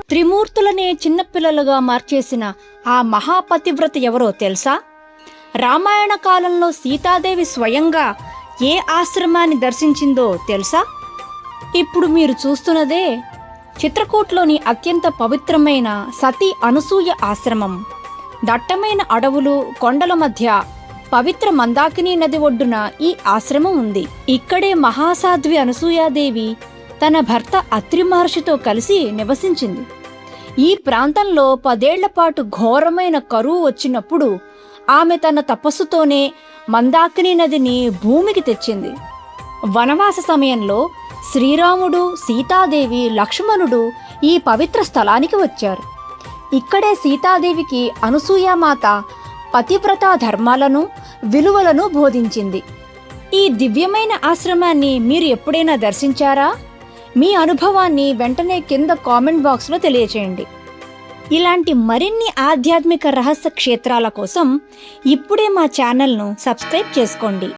త్రిమూర్తులనే చిన్నపిల్లలుగా మార్చేసిన ఆ మహాపతివ్రత ఎవరో తెలుసా? రామాయణ కాలంలో సీతాదేవి స్వయంగా ఏ ఆశ్రమాన్ని దర్శించిందో తెలుసా? ఇప్పుడు మీరు చూస్తున్నదే చిత్రకూట్లోని అత్యంత పవిత్రమైన సతీ అనసూయ ఆశ్రమం. దట్టమైన అడవులు, కొండల మధ్య పవిత్ర మందాకిని నది ఒడ్డున ఈ ఆశ్రమం ఉంది. ఇక్కడే మహాసాధ్వి అనసూయాదేవి తన భర్త అత్రి మహర్షితో కలిసి నివసించింది. ఈ ప్రాంతంలో 10 ఏళ్ల పాటు ఘోరమైన కరువు వచ్చినప్పుడు ఆమె తన తపస్సుతోనే మందాకిని నదిని భూమికి తెచ్చింది. వనవాస సమయంలో శ్రీరాముడు, సీతాదేవి, లక్ష్మణుడు ఈ పవిత్ర స్థలానికి వచ్చారు. ఇక్కడే సీతాదేవికి అనసూయామాత పతివ్రత ధర్మాలను, విలువలను బోధించింది. ఈ దివ్యమైన ఆశ్రమాన్ని మీరు ఎప్పుడైనా దర్శించారా? మీ అనుభవాన్ని వెంటనే కింద కామెంట్ బాక్స్లో తెలియచేయండి. ఇలాంటి మరిన్ని ఆధ్యాత్మిక రహస్య క్షేత్రాల కోసం ఇప్పుడే మా ఛానల్ను సబ్స్క్రైబ్ చేసుకోండి.